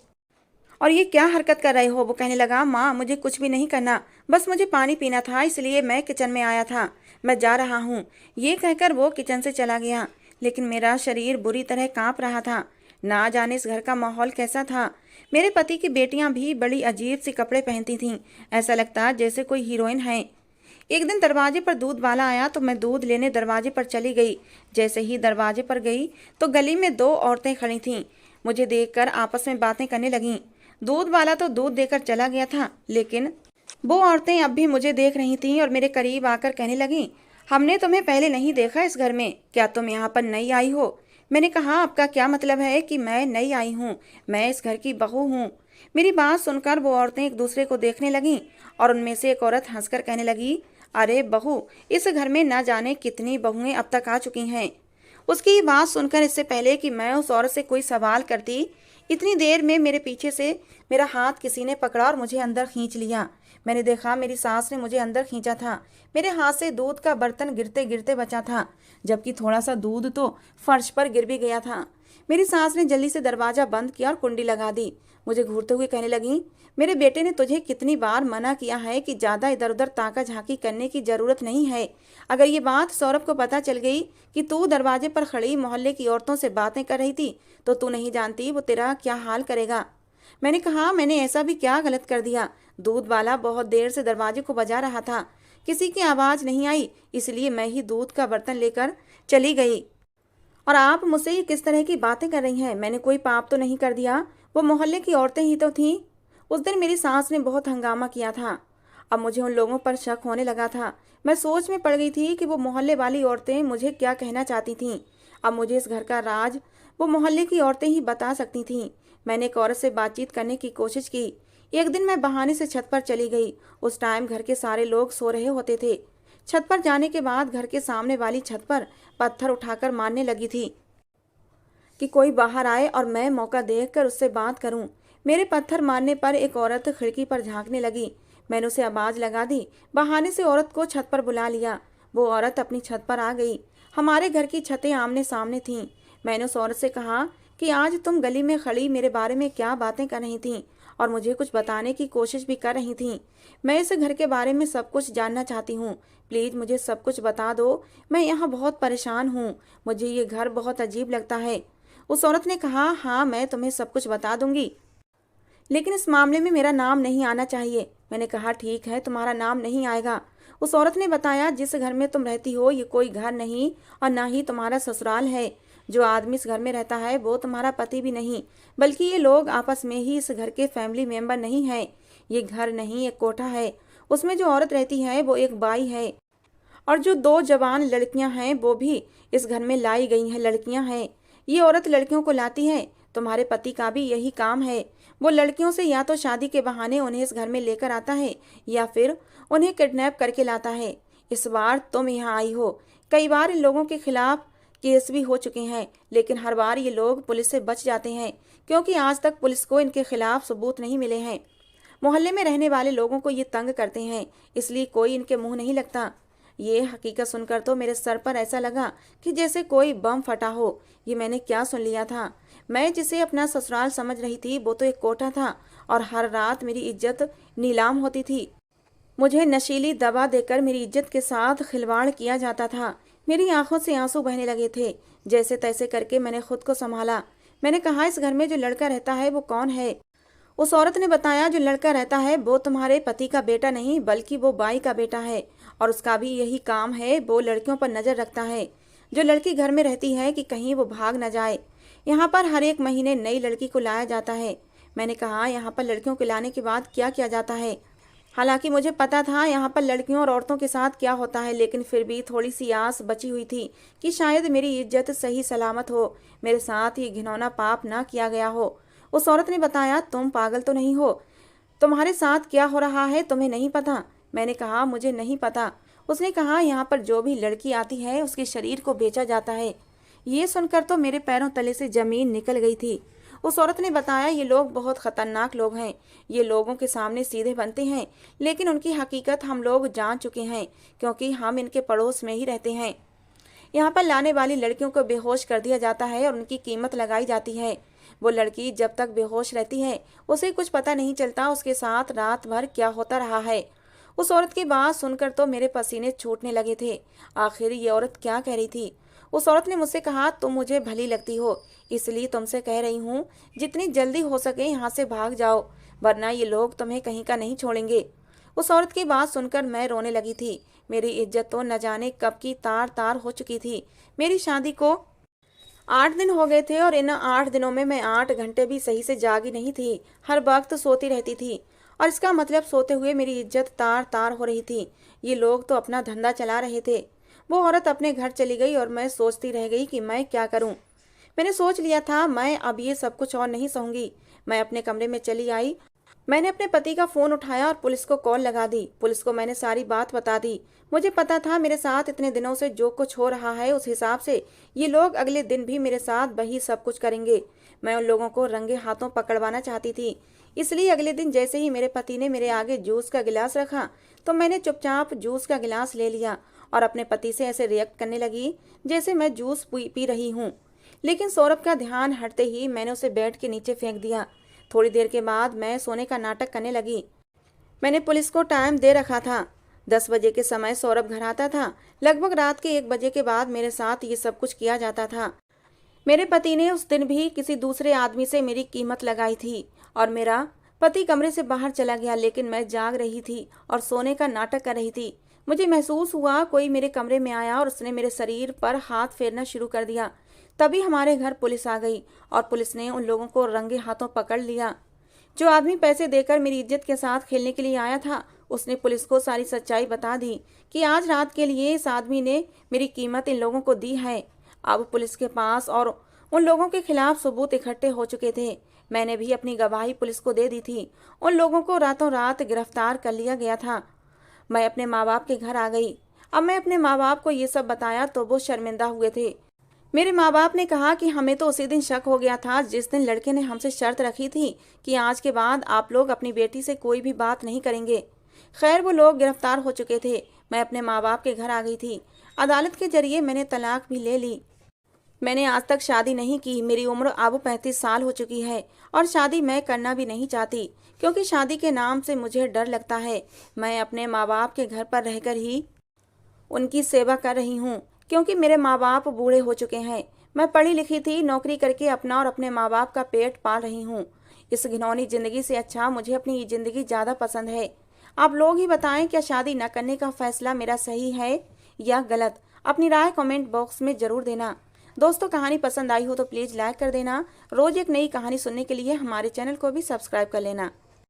और ये क्या हरकत कर रहे हो? वो कहने लगा, माँ मुझे कुछ भी नहीं करना, बस मुझे पानी पीना था, इसलिए मैं किचन में आया था, मैं जा रहा हूँ। ये कहकर वो किचन से चला गया, लेकिन मेरा शरीर बुरी तरह काँप रहा था। ना जाने इस घर का माहौल कैसा था। मेरे पति की बेटियां भी बड़ी अजीब सी कपड़े पहनती थीं, ऐसा लगता जैसे कोई हीरोइन है। एक दिन दरवाजे पर दूध वाला आया तो मैं दूध लेने दरवाजे पर चली गई। जैसे ही दरवाजे पर गई तो गली में 2 औरतें खड़ी थीं। मुझे देखकर आपस में बातें करने लगीं। दूध वाला तो दूध देकर चला गया था, लेकिन वो औरतें अब भी मुझे देख रही थीं और मेरे करीब आकर कहने लगीं, हमने तुम्हें पहले नहीं देखा इस घर में, क्या तुम यहाँ पर नई आई हो? मैंने कहा, आपका क्या मतलब है कि मैं नई आई हूँ? मैं इस घर की बहू हूँ। मेरी बात सुनकर वो औरतें एक दूसरे को देखने लगीं और उनमें से एक औरत हंसकर कहने लगी, अरे बहू, इस घर में ना जाने कितनी बहुएं अब तक आ चुकी हैं। उसकी ये बात सुनकर इससे पहले कि मैं उस औरत से कोई सवाल करती, इतनी देर में मेरे पीछे से मेरा हाथ किसी ने पकड़ा और मुझे अंदर खींच लिया। मैंने देखा मेरी सास ने मुझे अंदर खींचा था। मेरे हाथ से दूध का बर्तन गिरते गिरते बचा था, जबकि थोड़ा सा दूध तो फर्श पर गिर भी गया था। मेरी सास ने जल्दी से दरवाजा बंद किया और कुंडी लगा दी। मुझे घूरते हुए कहने लगी, मेरे बेटे ने तुझे कितनी बार मना किया है कि ज़्यादा इधर उधर ताका झांकी करने की ज़रूरत नहीं है। अगर ये बात सौरभ को पता चल गई कि तू दरवाजे पर खड़ी मोहल्ले की औरतों से बातें कर रही थी, तो तू नहीं जानती वो तेरा क्या हाल करेगा। मैंने कहा, मैंने ऐसा भी क्या गलत कर दिया? दूध वाला बहुत देर से दरवाजे को बजा रहा था, किसी की आवाज़ नहीं आई, इसलिए मैं ही दूध का बर्तन लेकर चली गई। और आप मुझसे ये किस तरह की बातें कर रही हैं? मैंने कोई पाप तो नहीं कर दिया, वो मोहल्ले की औरतें ही तो थीं। उस दिन मेरी सास ने बहुत हंगामा किया था। अब मुझे उन लोगों पर शक होने लगा था। मैं सोच में पड़ गई थी कि वो मोहल्ले वाली औरतें मुझे क्या कहना चाहती थीं। अब मुझे इस घर का राज वो मोहल्ले की औरतें ही बता सकती थीं। मैंने एक औरत से बातचीत करने की कोशिश की। एक दिन मैं बहाने से छत पर चली गई। उस टाइम घर के सारे लोग सो रहे होते थे। छत पर जाने के बाद घर के सामने वाली छत पर पत्थर उठाकर मारने लगी थी कि कोई बाहर आए और मैं मौका देखकर उससे बात करूं। मेरे पत्थर मारने पर एक औरत खिड़की पर झांकने लगी। मैंने उसे आवाज़ लगा दी। बहाने से औरत को छत पर बुला लिया। वो औरत अपनी छत पर आ गई। हमारे घर की छतें आमने सामने थीं। मैंने उस औरत से कहा कि आज तुम गली में खड़ी मेरे बारे में क्या बातें कर रही थीं और मुझे कुछ बताने की कोशिश भी कर रही थीं। मैं इस घर के बारे में सब कुछ जानना चाहती हूँ। प्लीज़ मुझे सब कुछ बता दो। मैं यहाँ बहुत परेशान हूँ। मुझे ये घर बहुत अजीब लगता है। उस औरत ने कहा, हाँ मैं तुम्हें सब कुछ बता दूंगी, लेकिन इस मामले में मेरा नाम नहीं आना चाहिए। मैंने कहा, ठीक है, तुम्हारा नाम नहीं आएगा। उस औरत ने बताया, जिस घर में तुम रहती हो ये कोई घर नहीं और ना ही तुम्हारा ससुराल है। जो आदमी इस घर में रहता है वो तुम्हारा पति भी नहीं, बल्कि ये लोग आपस में ही इस घर के फैमिली मेंबर नहीं है। ये घर नहीं, एक कोठा है। उसमें जो औरत रहती है वो एक बाई है, और जो दो जवान लड़कियां हैं वो भी इस घर में लाई गई हैं, लड़कियां हैं। ये औरत लड़कियों को लाती है। तुम्हारे पति का भी यही काम है। वो लड़कियों से या तो शादी के बहाने उन्हें इस घर में लेकर आता है या फिर उन्हें किडनैप करके लाता है। इस बार तुम यहाँ आई हो। कई बार इन लोगों के खिलाफ केस भी हो चुके हैं, लेकिन हर बार ये लोग पुलिस से बच जाते हैं, क्योंकि आज तक पुलिस को इनके खिलाफ सबूत नहीं मिले हैं। मोहल्ले में रहने वाले लोगों को ये तंग करते हैं, इसलिए कोई इनके मुंह नहीं लगता। ये हकीकत सुनकर तो मेरे सर पर ऐसा लगा कि जैसे कोई बम फटा हो। ये मैंने क्या सुन लिया था? मैं जिसे अपना ससुराल समझ रही थी वो तो एक कोठा था, और हर रात मेरी इज्जत नीलाम होती थी। मुझे नशीली दवा देकर मेरी इज्जत के साथ खिलवाड़ किया जाता था। मेरी आंखों से आंसू बहने लगे थे। जैसे तैसे करके मैंने खुद को संभाला। मैंने कहा, इस घर में जो लड़का रहता है वो कौन है? उस औरत ने बताया, जो लड़का रहता है वो तुम्हारे पति का बेटा नहीं, बल्कि वो बाई का बेटा है, और उसका भी यही काम है। वो लड़कियों पर नजर रखता है। जो लड़की घर में रहती है कि कहीं वो भाग न जाए। यहाँ पर हर एक महीने नई लड़की को लाया जाता है। मैंने कहा, यहाँ पर लड़कियों को लाने के बाद क्या किया जाता है? हालांकि मुझे पता था यहाँ पर लड़कियों और औरतों के साथ क्या होता है, लेकिन फिर भी थोड़ी सी आस बची हुई थी कि शायद मेरी इज्जत सही सलामत हो, मेरे साथ ये घिनौना पाप ना किया गया हो। उस औरत ने बताया, तुम पागल तो नहीं हो? तुम्हारे साथ क्या हो रहा है तुम्हें नहीं पता? मैंने कहा, मुझे नहीं पता। उसने कहा, यहाँ पर जो भी लड़की आती है उसके शरीर को बेचा जाता है। ये सुनकर तो मेरे पैरों तले से जमीन निकल गई थी। उस औरत ने बताया, ये लोग बहुत खतरनाक लोग हैं। ये लोगों के सामने सीधे बनते हैं, लेकिन उनकी हकीकत हम लोग जान चुके हैं, क्योंकि हम इनके पड़ोस में ही रहते हैं। यहाँ पर लाने वाली लड़कियों को बेहोश कर दिया जाता है और उनकी कीमत लगाई जाती है। वो लड़की जब तक बेहोश रहती है उसे कुछ पता नहीं चलता उसके साथ रात भर क्या होता रहा है। उस औरत की बात सुनकर तो मेरे पसीने छूटने लगे थे। आखिर ये औरत क्या कह रही थी? उस औरत ने मुझसे कहा, तुम मुझे भली लगती हो, इसलिए तुमसे कह रही हूँ, जितनी जल्दी हो सके यहाँ से भाग जाओ, वरना ये लोग तुम्हें कहीं का नहीं छोड़ेंगे। उस औरत की बात सुनकर मैं रोने लगी थी। मेरी इज्जत तो न जाने कब की तार तार हो चुकी थी। मेरी शादी को 8 दिन हो गए थे और इन 8 दिनों में मैं 8 घंटे भी सही से जागी नहीं थी। हर वक्त सोती रहती थी, और इसका मतलब सोते हुए मेरी इज्जत तार तार हो रही थी। ये लोग तो अपना धंधा चला रहे थे। वो औरत अपने घर चली गई और मैं सोचती रह गई कि मैं क्या करूं। मैंने सोच लिया था मैं अब ये सब कुछ और नहीं सहूंगी। मैं अपने कमरे में चली आई। मैंने अपने पति का फोन उठाया और पुलिस को कॉल लगा दी। पुलिस को मैंने सारी बात बता दी। मुझे पता था मेरे साथ इतने दिनों से जो कुछ हो रहा है उस हिसाब से ये लोग अगले दिन भी मेरे साथ वही सब कुछ करेंगे। मैं उन लोगों को रंगे हाथों पकड़वाना चाहती थी। इसलिए अगले दिन जैसे ही मेरे पति ने मेरे आगे जूस का गिलास रखा तो मैंने चुपचाप जूस का गिलास ले लिया और अपने पति से ऐसे रिएक्ट करने लगी जैसे मैं जूस पी रही हूँ। लेकिन सौरभ का ध्यान हटते ही मैंने उसे बेड के नीचे फेंक दिया। थोड़ी देर के बाद मैं सोने का नाटक करने लगी। मैंने पुलिस को टाइम दे रखा था। 10 बजे के समय सौरभ घर आता था। लगभग रात के 1 बजे के बाद मेरे साथ ये सब कुछ किया जाता था। मेरे पति ने उस दिन भी किसी दूसरे आदमी से मेरी कीमत लगाई थी और मेरा पति कमरे से बाहर चला गया, लेकिन मैं जाग रही थी और सोने का नाटक कर रही थी। मुझे महसूस हुआ कोई मेरे कमरे में आया और उसने मेरे शरीर पर हाथ फेरना शुरू कर दिया। तभी हमारे घर पुलिस आ गई और पुलिस ने उन लोगों को रंगे हाथों पकड़ लिया। जो आदमी पैसे देकर मेरी इज्जत के साथ खेलने के लिए आया था उसने पुलिस को सारी सच्चाई बता दी कि आज रात के लिए इस आदमी ने मेरी कीमत इन लोगों को दी है। अब पुलिस के पास और उन लोगों के खिलाफ सबूत इकट्ठे हो चुके थे। मैंने भी अपनी गवाही पुलिस को दे दी थी। उन लोगों को रातों रात गिरफ्तार कर लिया गया था। मैं अपने माँ बाप के घर आ गई। अब मैं अपने माँ बाप को ये सब बताया तो वो शर्मिंदा हुए थे। मेरे माँ बाप ने कहा कि हमें तो उसी दिन शक हो गया था जिस दिन लड़के ने हमसे शर्त रखी थी कि आज के बाद आप लोग अपनी बेटी से कोई भी बात नहीं करेंगे। खैर वो लोग गिरफ्तार हो चुके थे। मैं अपने माँ बाप के घर आ गई थी। अदालत के जरिए मैंने तलाक भी ले ली। मैंने आज तक शादी नहीं की। मेरी उम्र अब 35 साल हो चुकी है और शादी मैं करना भी नहीं चाहती, क्योंकि शादी के नाम से मुझे डर लगता है। मैं अपने माँ बाप के घर पर रहकर ही उनकी सेवा कर रही हूँ, क्योंकि मेरे माँ बाप बूढ़े हो चुके हैं। मैं पढ़ी लिखी थी, नौकरी करके अपना और अपने माँ बाप का पेट पाल रही हूँ। इस घिनौनी जिंदगी से अच्छा मुझे अपनी ये जिंदगी ज़्यादा पसंद है। आप लोग ही बताएं, क्या शादी न करने का फैसला मेरा सही है या गलत? अपनी राय कमेंट बॉक्स में ज़रूर देना। दोस्तों, कहानी पसंद आई हो तो प्लीज़ लाइक कर देना। रोज़ एक नई कहानी सुनने के लिए हमारे चैनल को भी सब्सक्राइब कर लेना।